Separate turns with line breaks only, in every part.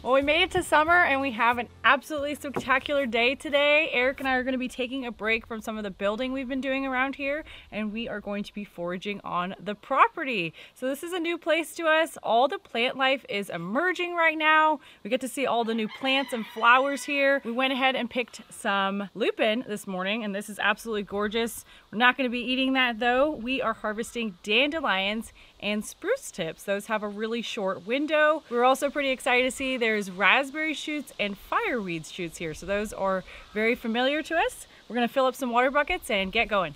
Well, we made it to summer and we have an absolutely spectacular day today. Eric and I are going to be taking a break from some of the building we've been doing around here, and we are going to be foraging on the property. So this is a new place to us. All the plant life is emerging right now. We get to see all the new plants and flowers here. We went ahead and picked some lupin this morning, and this is absolutely gorgeous. We're not going to be eating that though. We are harvesting dandelions and spruce tips. Those have a really short window. We're also pretty excited to see there's raspberry shoots and fireweed shoots here. So those are very familiar to us. We're gonna fill up some water buckets and get going.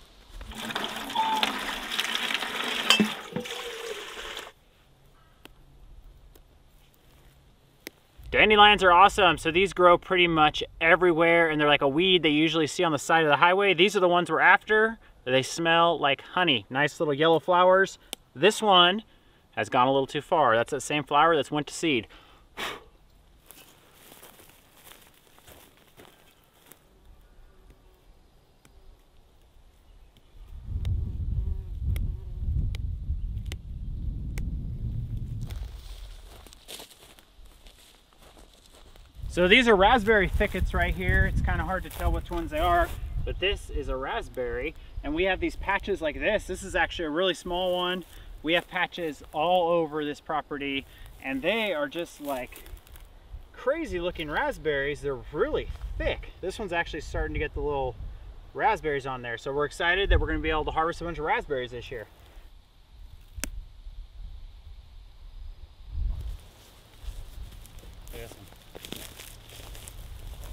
Dandelions are awesome. So these grow pretty much everywhere, and they're like a weed they usually see on the side of the highway. These are the ones we're after. They smell like honey. Nice little yellow flowers. This one has gone a little too far. That's that same flower that's went to seed. So these are raspberry thickets right here. It's kind of hard to tell which ones they are, but this is a raspberry, and we have these patches like this. This is actually a really small one. We have patches all over this property, and they are just like crazy looking raspberries. They're really thick. This one's actually starting to get the little raspberries on there. So we're excited that we're going to be able to harvest a bunch of raspberries this year.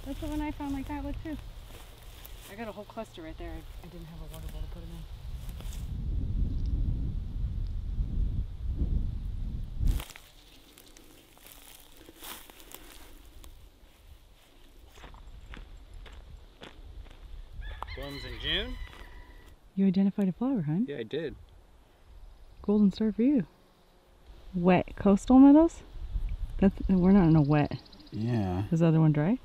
That's the one I found like that. Look too. I got a whole cluster right there. I didn't have a water bowl to put them in.
Blooms in June.
You identified a flower, huh?
Yeah, I did.
Golden star for you. Wet coastal meadows? We're not in a wet.
Yeah.
Is the other one dry?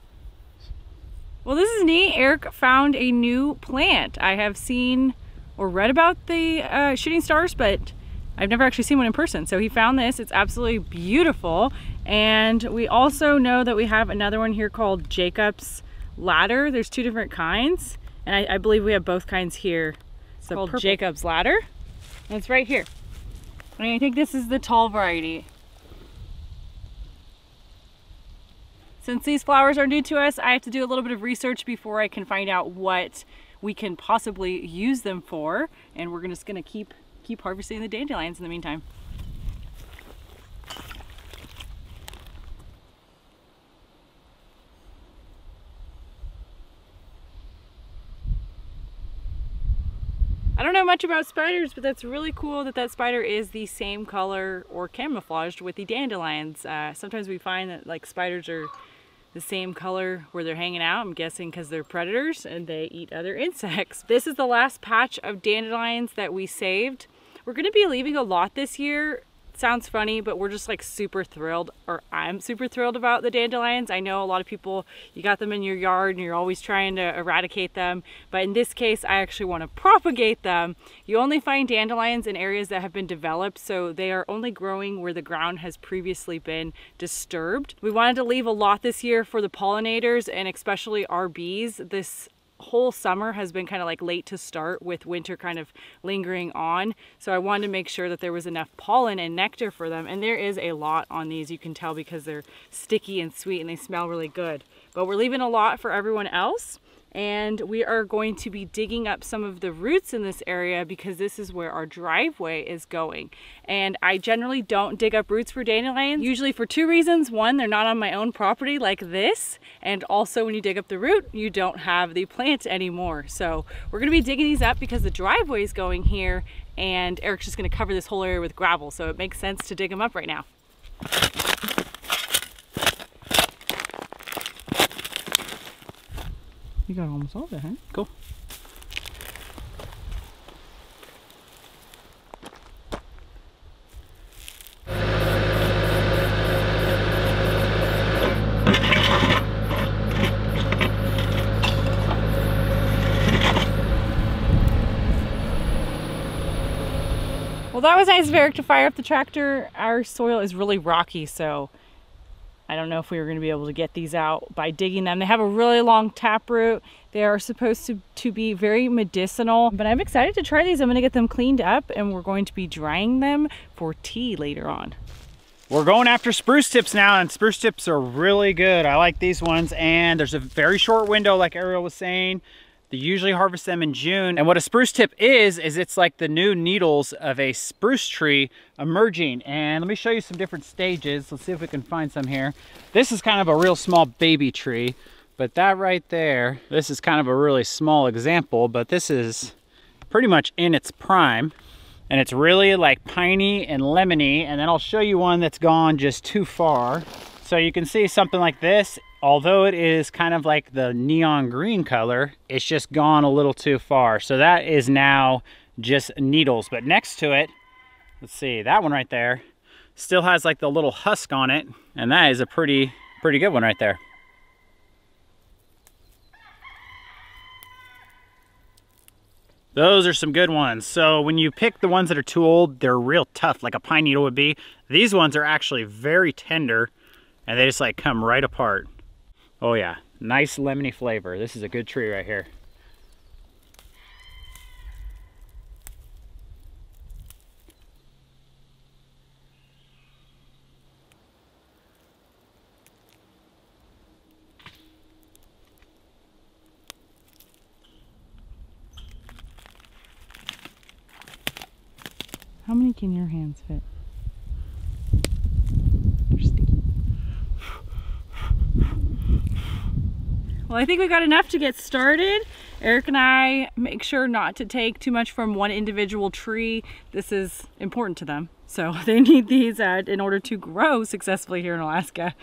Well, this is neat. Eric found a new plant. I have seen or read about the shooting stars, but I've never actually seen one in person. So he found this. It's absolutely beautiful. And we also know that we have another one here called Jacob's Ladder. There's two different kinds, and I believe we have both kinds here. It's called Jacob's Ladder, and it's right here. And I think this is the tall variety. Since these flowers are new to us, I have to do a little bit of research before I can find out what we can possibly use them for. And we're just gonna keep harvesting the dandelions in the meantime. I don't know much about spiders, but that's really cool that that spider is the same color or camouflaged with the dandelions. Sometimes we find that like spiders are the same color where they're hanging out, I'm guessing because they're predators and they eat other insects. This is the last patch of dandelions that we saved. We're gonna be leaving a lot this year. Sounds funny, but we're just like super thrilled, or I'm super thrilled about the dandelions. I know a lot of people, you got them in your yard and you're always trying to eradicate them, but in this case I actually want to propagate them. You only find dandelions in areas that have been developed, so they are only growing where the ground has previously been disturbed. We wanted to leave a lot this year for the pollinators and especially our bees. This whole summer has been kind of like late to start with winter kind of lingering on, so I wanted to make sure that there was enough pollen and nectar for them, and there is a lot on these. You can tell because they're sticky and sweet and they smell really good. But we're leaving a lot for everyone else, and we are going to be digging up some of the roots in this area because this is where our driveway is going. And I generally don't dig up roots for dandelions, usually for two reasons. One, they're not on my own property like this, and also when you dig up the root, you don't have the plant anymore. So we're gonna be digging these up because the driveway is going here, and Eric's just gonna cover this whole area with gravel, so it makes sense to dig them up right now. You got almost all of it, huh?
Cool.
Well, that was nice of Eric to fire up the tractor. Our soil is really rocky, so I don't know if we were going to be able to get these out by digging them. They have a really long taproot. They are supposed to be very medicinal, but I'm excited to try these. I'm going to get them cleaned up and we're going to be drying them for tea later on.
We're going after spruce tips now, and spruce tips are really good. I like these ones, and there's a very short window like Ariel was saying. They usually harvest them in June. And what a spruce tip is it's like the new needles of a spruce tree emerging. And let me show you some different stages. Let's see if we can find some here. This is kind of a real small baby tree, but that right there, this is kind of a really small example, but this is pretty much in its prime. And it's really like piney and lemony. And then I'll show you one that's gone just too far. So you can see something like this. Although it is kind of like the neon green color, it's just gone a little too far. So that is now just needles. But next to it, let's see, that one right there still has like the little husk on it. And that is a pretty good one right there. Those are some good ones. So when you pick the ones that are too old, they're real tough, like a pine needle would be. These ones are actually very tender, and they just like come right apart. Oh yeah, nice lemony flavor. This is a good tree right here.
How many can your hands fit? They're sticky. Well, I think we got enough to get started. Eric and I make sure not to take too much from one individual tree. This is important to them. So they need these in order to grow successfully here in Alaska.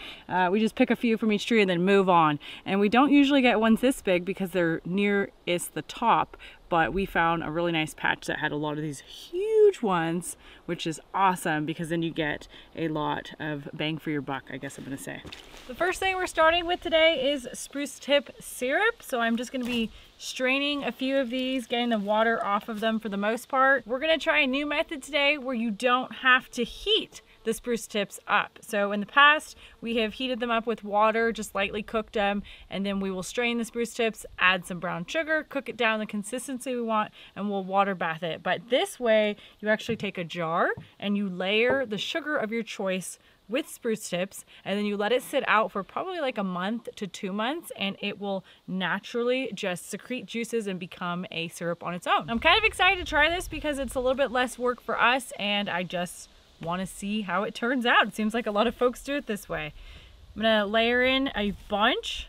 We just pick a few from each tree and then move on. And we don't usually get ones this big because they're nearest the top, but we found a really nice patch that had a lot of these huge ones, which is awesome because then you get a lot of bang for your buck, I guess I'm gonna say. The first thing we're starting with today is spruce tip syrup. So I'm just gonna be straining a few of these, getting the water off of them for the most part. We're gonna try a new method today where you don't have to heat the spruce tips up. So in the past, we have heated them up with water, just lightly cooked them, and then we will strain the spruce tips, add some brown sugar, cook it down the consistency we want, and we'll water bath it. But this way, you actually take a jar and you layer the sugar of your choice with spruce tips, and then you let it sit out for probably like a month to 2 months, and it will naturally just secrete juices and become a syrup on its own. I'm kind of excited to try this because it's a little bit less work for us, and I just want to see how it turns out. It seems like a lot of folks do it this way. I'm gonna layer in a bunch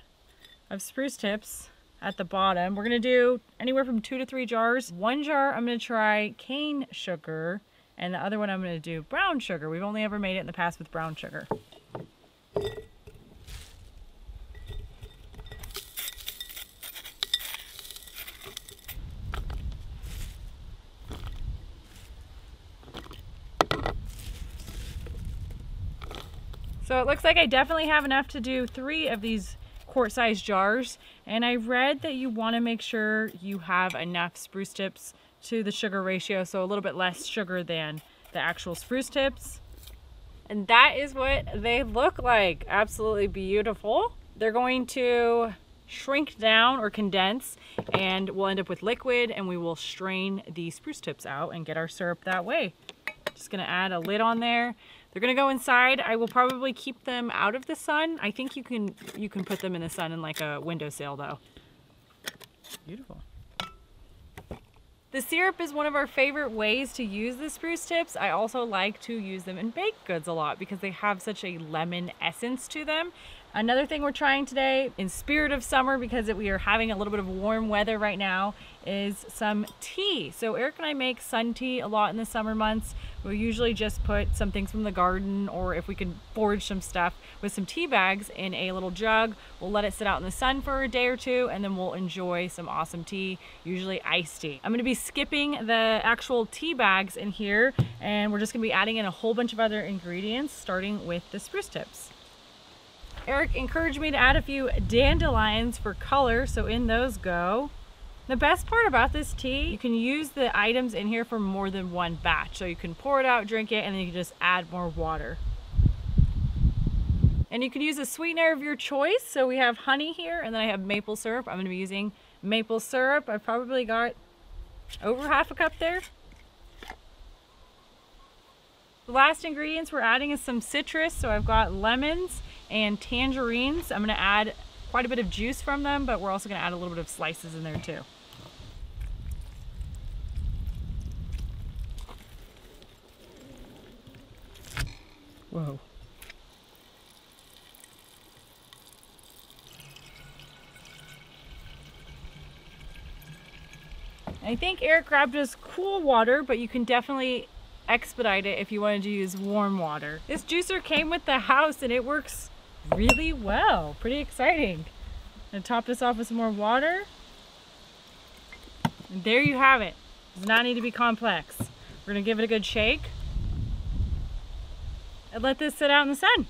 of spruce tips at the bottom. We're gonna do anywhere from 2 to 3 jars. One jar I'm gonna try cane sugar, and the other one I'm gonna do brown sugar. We've only ever made it in the past with brown sugar. So it looks like I definitely have enough to do 3 of these quart-sized jars. And I read that you want to make sure you have enough spruce tips to the sugar ratio, so a little bit less sugar than the actual spruce tips. And that is what they look like. Absolutely beautiful. They're going to shrink down or condense, and we'll end up with liquid, and we will strain the spruce tips out and get our syrup that way. Just gonna add a lid on there. They're gonna go inside. I will probably keep them out of the sun. I think you can put them in the sun in like a windowsill though. Beautiful. The syrup is one of our favorite ways to use the spruce tips. I also like to use them in baked goods a lot because they have such a lemon essence to them. Another thing we're trying today, in spirit of summer, because we are having a little bit of warm weather right now, is some tea. So Eric and I make sun tea a lot in the summer months. We'll usually just put some things from the garden, or if we can forage some stuff with some tea bags in a little jug. We'll let it sit out in the sun for a day or 2, and then we'll enjoy some awesome tea, usually iced tea. I'm gonna be skipping the actual tea bags in here, and we're just gonna be adding in a whole bunch of other ingredients, starting with the spruce tips. Eric encouraged me to add a few dandelions for color, so in those go. The best part about this tea, you can use the items in here for more than one batch. So you can pour it out, drink it, and then you can just add more water. And you can use a sweetener of your choice. So we have honey here, and then I have maple syrup. I'm going to be using maple syrup. I've probably got over half a cup there. The last ingredients we're adding is some citrus. So I've got lemons and tangerines. I'm going to add quite a bit of juice from them, but we're also going to add a little bit of slices in there too. Whoa. I think Eric grabbed us cool water, but you can definitely expedite it if you wanted to use warm water. This juicer came with the house and it works really well. Pretty exciting. I'm gonna top this off with some more water. And there you have it. Does not need to be complex. We're gonna give it a good shake and let this sit out in the sun.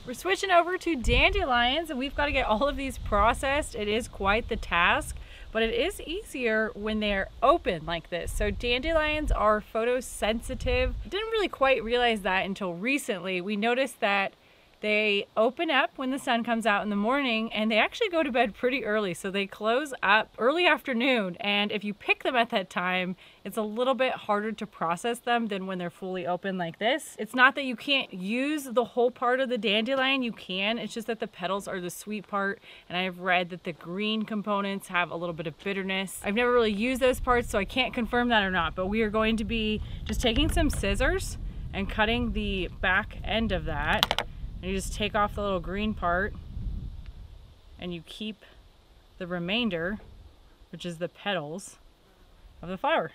We're switching over to dandelions, and we've got to get all of these processed. It is quite the task, but it is easier when they're open like this. So dandelions are photosensitive. Didn't really quite realize that until recently. We noticed that they open up when the sun comes out in the morning, and they actually go to bed pretty early. So they close up early afternoon, and if you pick them at that time, it's a little bit harder to process them than when they're fully open like this. It's not that you can't use the whole part of the dandelion, you can. It's just that the petals are the sweet part, and I've read that the green components have a little bit of bitterness. I've never really used those parts, so I can't confirm that or not, but we are going to be just taking some scissors and cutting the back end of that. And you just take off the little green part and you keep the remainder, which is the petals of the flower.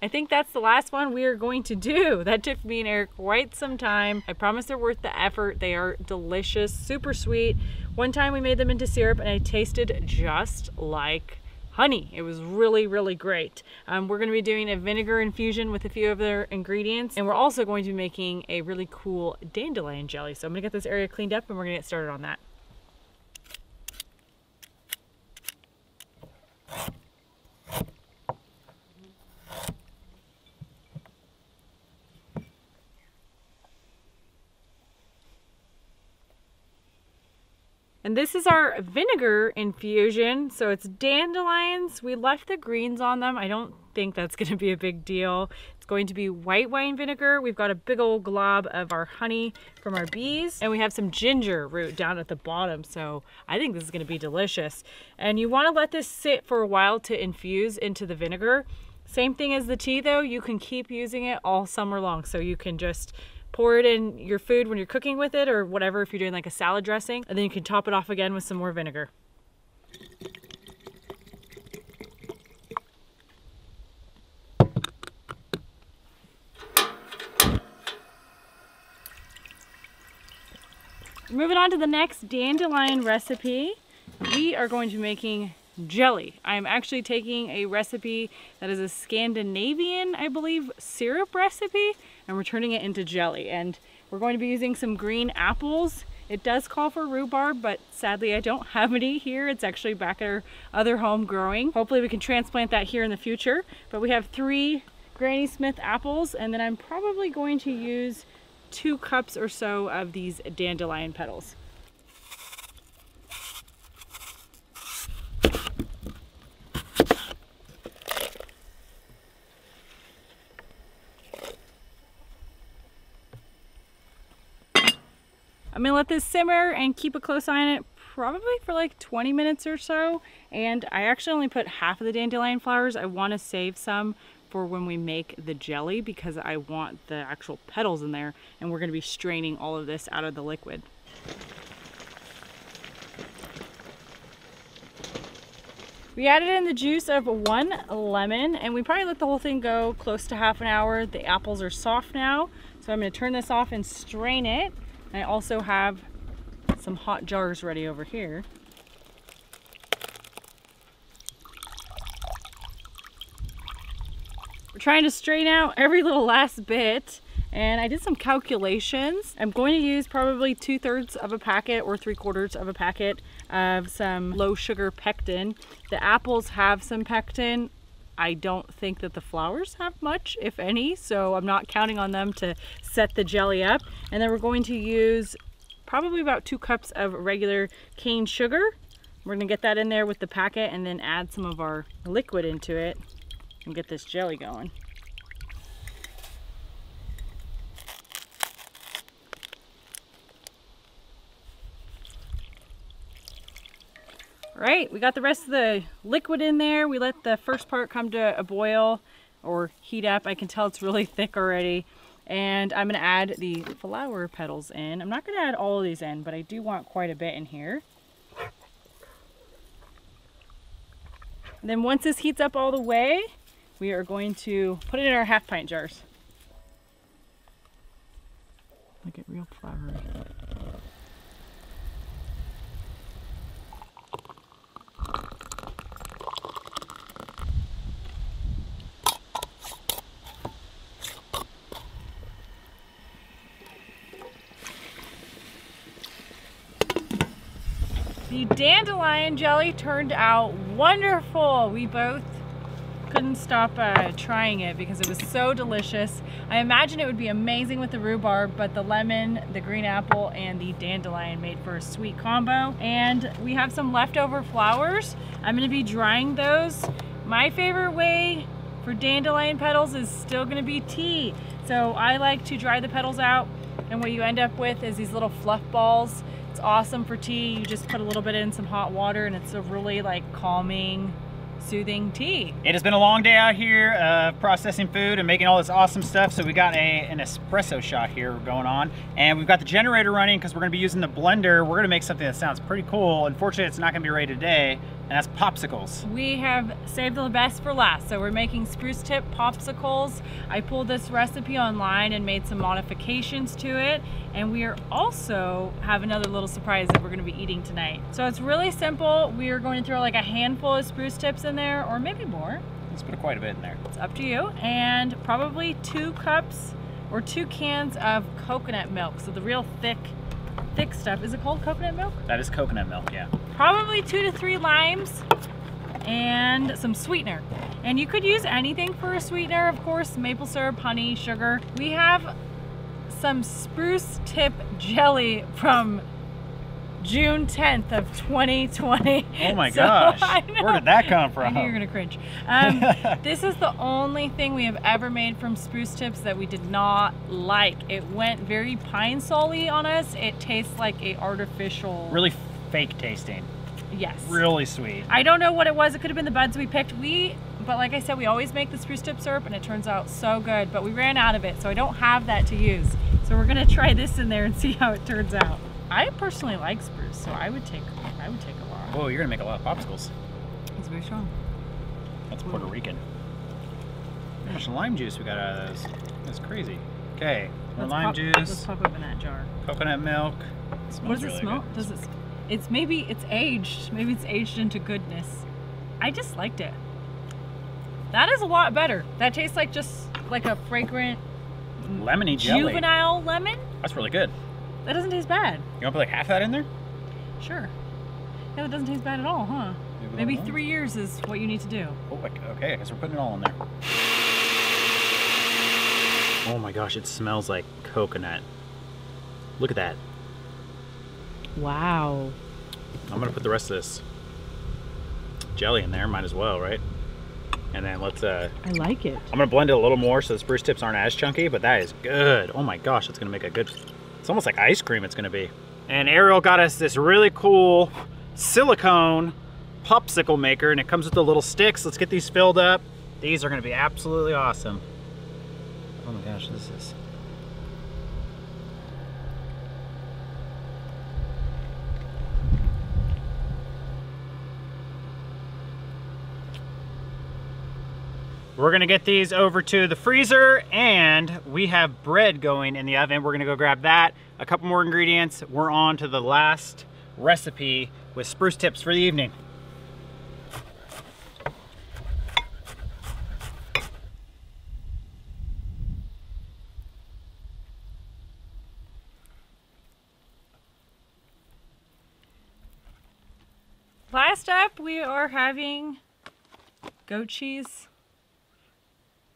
I think that's the last one we are going to do. That took me and Eric quite some time. I promise they're worth the effort. They are delicious, super sweet. One time we made them into syrup and it tasted just like honey. It was really, really great. We're going to be doing a vinegar infusion with a few of their ingredients, and we're also going to be making a really cool dandelion jelly. So I'm going to get this area cleaned up and we're going to get started on that. And this is our vinegar infusion. So it's dandelions. We left the greens on them. I don't think that's going to be a big deal. It's going to be white wine vinegar. We've got a big old glob of our honey from our bees, and we have some ginger root down at the bottom. So I think this is going to be delicious. And you want to let this sit for a while to infuse into the vinegar. Same thing as the tea though. You can keep using it all summer long. So you can just pour it in your food when you're cooking with it or whatever if you're doing like a salad dressing, and then you can top it off again with some more vinegar. Moving on to the next dandelion recipe, we are going to be making jelly. I'm actually taking a recipe that is a Scandinavian, I believe, syrup recipe, and we're turning it into jelly. And we're going to be using some green apples. It does call for rhubarb, but sadly I don't have any here. It's actually back at our other home growing. Hopefully we can transplant that here in the future. But we have 3 Granny Smith apples, and then I'm probably going to use 2 cups or so of these dandelion petals. I'm gonna let this simmer and keep a close eye on it probably for like 20 minutes or so. And I actually only put half of the dandelion flowers. I want to save some for when we make the jelly because I want the actual petals in there, and we're going to be straining all of this out of the liquid. We added in the juice of 1 lemon, and we probably let the whole thing go close to half an hour. The apples are soft now, so I'm going to turn this off and strain it. I also have some hot jars ready over here. We're trying to strain out every little last bit. And I did some calculations. I'm going to use probably 2/3 of a packet or 3/4 of a packet of some low sugar pectin. The apples have some pectin. I don't think that the flowers have much, if any, so I'm not counting on them to set the jelly up. And then we're going to use probably about 2 cups of regular cane sugar. We're gonna get that in there with the packet and then add some of our liquid into it and get this jelly going. All right, we got the rest of the liquid in there. We let the first part come to a boil or heat up. I can tell it's really thick already. And I'm gonna add the flower petals in. I'm not gonna add all of these in, but I do want quite a bit in here. And then once this heats up all the way, we are going to put it in our 1/2 pint jars. Look at real flowery. The dandelion jelly turned out wonderful. We both couldn't stop trying it because it was so delicious. I imagine it would be amazing with the rhubarb, but the lemon, the green apple, and the dandelion made for a sweet combo. And we have some leftover flowers. I'm gonna be drying those. My favorite way for dandelion petals is still gonna be tea. So I like to dry the petals out, and what you end up with is these little fluff balls. It's awesome for tea. You just put a little bit in some hot water and it's a really like calming, soothing tea.
It has been a long day out here processing food and making all this awesome stuff. So we got an espresso shot here going on, and we've got the generator running because we're gonna be using the blender. We're gonna make something that sounds pretty cool. Unfortunately, it's not gonna be ready today, and that's popsicles.
We have saved the best for last. So we're making spruce tip popsicles. I pulled this recipe online and made some modifications to it. And we are also have another little surprise that we're gonna be eating tonight. So it's really simple. We are going to throw like a handful of spruce tips in there, or maybe more.
Let's put quite a bit in there.
It's up to you. And probably 2 cups or 2 cans of coconut milk. So the real thick stuff. Is it called coconut milk?
That is coconut milk, yeah.
Probably 2 to 3 limes and some sweetener. And you could use anything for a sweetener, of course, maple syrup, honey, sugar. We have some spruce tip jelly from June 10th of 2020.
Oh my gosh, where did that come from?
I knew you were gonna cringe. This is the only thing we have ever made from spruce tips that we did not like. It went very pine sol-y on us. It tastes like a artificial...
Really fake tasting.
Yes.
Really sweet.
I don't know what it was. It could have been the buds we picked. But like I said, we always make the spruce tip syrup and it turns out so good, but we ran out of it, so I don't have that to use. So we're gonna try this in there and see how it turns out. I personally like spruce, so I would take a lot.
Whoa, you're gonna make a lot of popsicles.
It's very strong.
That's Puerto Rican. How much lime juice we got out of those? That's crazy. Okay, more lime juice.
Let's pop it in that jar.
Coconut milk.
What does it smell? Does it? Maybe it's aged. Maybe it's aged into goodness. I just liked it. That is a lot better. That tastes like just like a fragrant
lemony jelly.
Juvenile lemon.
That's really good.
That doesn't taste bad.
You want to put like half that in there?
Sure. Yeah, that doesn't taste bad at all, huh? Maybe 3 years is what you need to do.
Oh, okay, I guess we're putting it all in there. Oh my gosh, it smells like coconut. Look at that.
Wow.
I'm gonna put the rest of this jelly in there, might as well, right? And then let's
I like it.
I'm gonna blend it a little more so the spruce tips aren't as chunky, but that is good. Oh my gosh, it's gonna make a good, it's almost like ice cream it's gonna be. And Ariel got us this really cool silicone popsicle maker, and it comes with the little sticks. Let's get these filled up. These are gonna be absolutely awesome. Oh my gosh, this is... We're gonna get these over to the freezer, and we have bread going in the oven. We're gonna go grab that, a couple more ingredients. We're on to the last recipe with spruce tips for the evening.
Last up, we are having goat cheese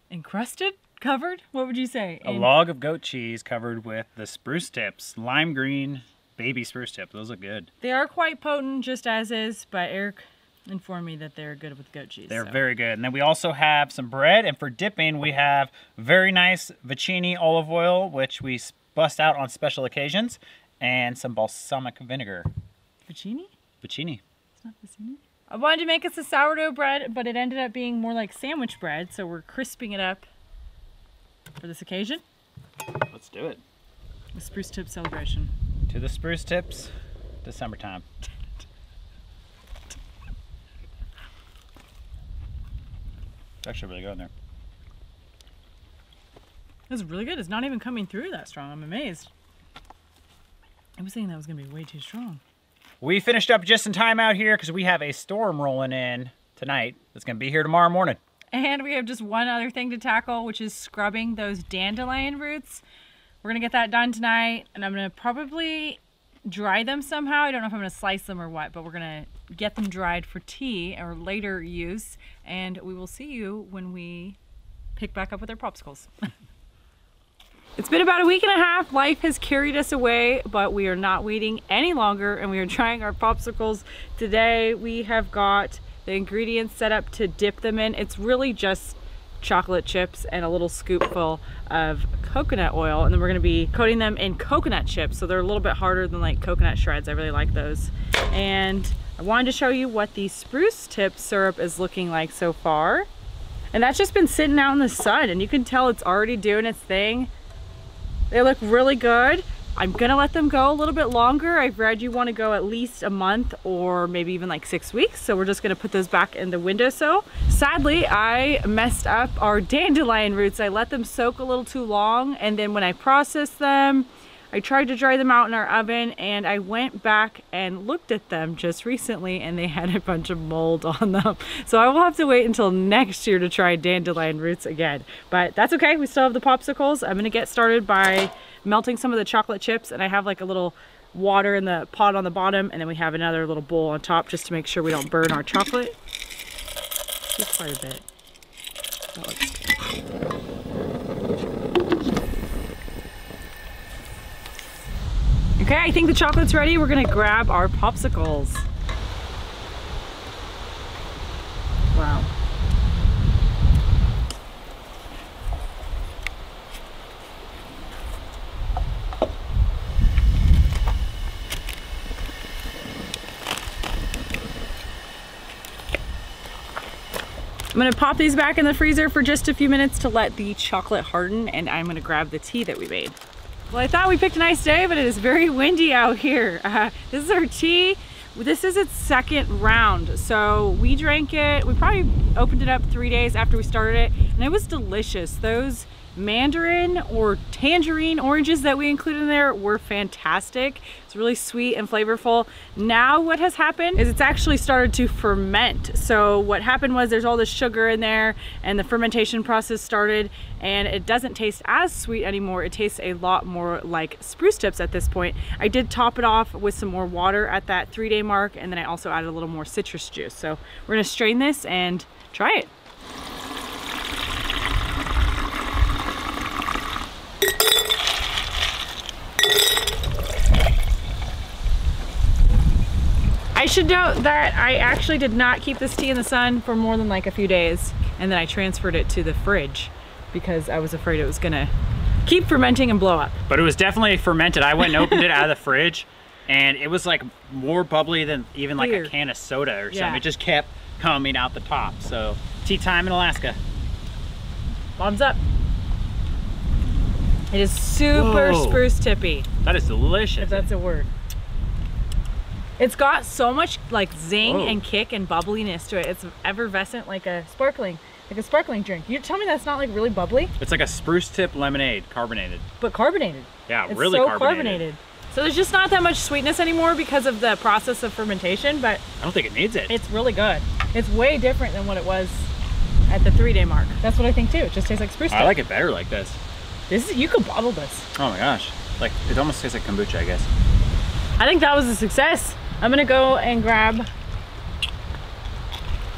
encrusted, covered? What would you say?
A log of goat cheese covered with the spruce tips, lime green baby spruce tips. Those look good.
They are quite potent just as is, but Eric informed me that they're good with goat cheese.
They're very good. And then we also have some bread, and for dipping we have very nice Vicini olive oil, which we bust out on special occasions, and some balsamic vinegar.
Vicini?
Vicini.
It's not Vicini? I wanted to make us a sourdough bread, but it ended up being more like sandwich bread, so we're crisping it up for this occasion.
Let's do it.
The spruce tip celebration.
To the spruce tips, December time. It's actually really good in there.
It's really good. It's not even coming through that strong. I'm amazed. I was thinking that was going to be way too strong.
We finished up just in time out here because we have a storm rolling in tonight that's going to be here tomorrow morning.
And we have just one other thing to tackle, which is scrubbing those dandelion roots. We're going to get that done tonight, and I'm going to probably dry them somehow. I don't know if I'm going to slice them or what, but we're going to get them dried for tea or later use, and we will see you when we pick back up with our popsicles. It's been about a week and a half. Life has carried us away, but we are not waiting any longer, and we are trying our popsicles today. We have got the ingredients set up to dip them in. It's really just chocolate chips and a little scoopful of coconut oil, and then we're going to be coating them in coconut chips, so they're a little bit harder than like coconut shreds. I really like those. And I wanted to show you what the spruce tip syrup is looking like so far, and that's just been sitting out in the sun, and you can tell it's already doing its thing. They look really good. I'm gonna let them go a little bit longer. I've read you want to go at least a month or maybe even like 6 weeks. So we're just gonna put those back in the windowsill. Sadly, I messed up our dandelion roots. I let them soak a little too long, and then when I processed them, I tried to dry them out in our oven, and I went back and looked at them just recently, and they had a bunch of mold on them. So I will have to wait until next year to try dandelion roots again. But that's okay, we still have the popsicles. I'm gonna get started by melting some of the chocolate chips, and I have like a little water in the pot on the bottom, and then we have another little bowl on top just to make sure we don't burn our chocolate. Just quite a bit. That looks good. Okay, I think the chocolate's ready. We're gonna grab our popsicles. Wow. I'm gonna pop these back in the freezer for just a few minutes to let the chocolate harden, and I'm gonna grab the tea that we made. Well, I thought we picked a nice day, but it is very windy out here. This is our tea. This is its second round. So we drank it, we probably opened it up 3 days after we started it, and it was delicious. Those mandarin or tangerine oranges that we included in there were fantastic. It's really sweet and flavorful. Now what has happened is it's actually started to ferment. So what happened was there's all this sugar in there, and the fermentation process started, and it doesn't taste as sweet anymore. It tastes a lot more like spruce tips at this point. I did top it off with some more water at that 3-day mark, and then I also added a little more citrus juice. So we're gonna strain this and try it. I should note that I actually did not keep this tea in the sun for more than like a few days, and then I transferred it to the fridge because I was afraid it was gonna keep fermenting and blow up.
But it was definitely fermented. I went and opened it out of the fridge, and it was like more bubbly than even like a can of soda or something. Yeah. It just kept coming out the top. So tea time in Alaska.
Thumbs up. It is super spruce tippy.
That is delicious.
If that's a word. It's got so much like zing and kick and bubbliness to it. It's effervescent like a sparkling drink. You tell me that's not like really bubbly?
It's like a spruce tip lemonade, carbonated.
But carbonated.
Yeah,
it's
really
so
carbonated.
So there's just not that much sweetness anymore because of the process of fermentation, but
I don't think it needs it.
It's really good. It's way different than what it was at the 3-day mark. That's what I think too. It just tastes like spruce tip.
I like it better like this.
You could bottle this.
Oh my gosh. Like, it almost tastes like kombucha, I guess.
I think that was a success. I'm gonna go and grab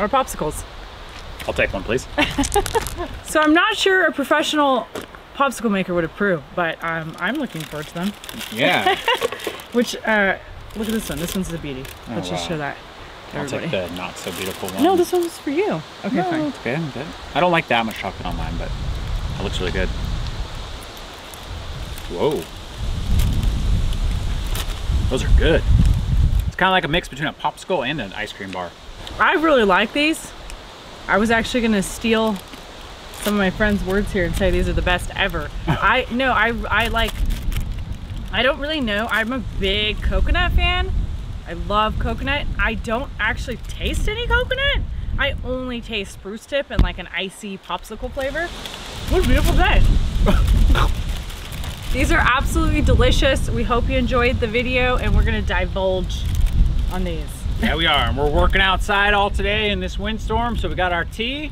or popsicles.
I'll take one, please.
So I'm not sure a professional popsicle maker would approve, but I'm looking forward to them.
Yeah.
Which, look at this one. This one's a beauty. Let's just show that to
I'll
everybody.
take the not so beautiful one.
No, this one's for you. Okay,
No,
fine.
it's okay, I'm good. I don't like that much chocolate on mine, but it looks really good. Whoa. Those are good. It's kind of like a mix between a popsicle and an ice cream bar. I
really like these. I was actually gonna steal some of my friends' words here and say these are the best ever. I don't really know. I'm a big coconut fan. I love coconut. I don't actually taste any coconut. I only taste spruce tip and like an icy popsicle flavor. What a beautiful day. These are absolutely delicious. We hope you enjoyed the video and we're gonna divulge on these.
Yeah, we are. And we're working outside all today in this windstorm, so we got our tea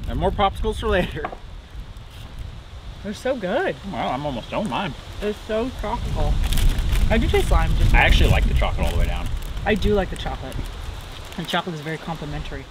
and more popsicles for later.
They're so good.
Well, I'm almost done with mine.
They're so tropical. I do taste lime.
I actually like the chocolate all the way down.
I do like the chocolate. And chocolate is very complimentary.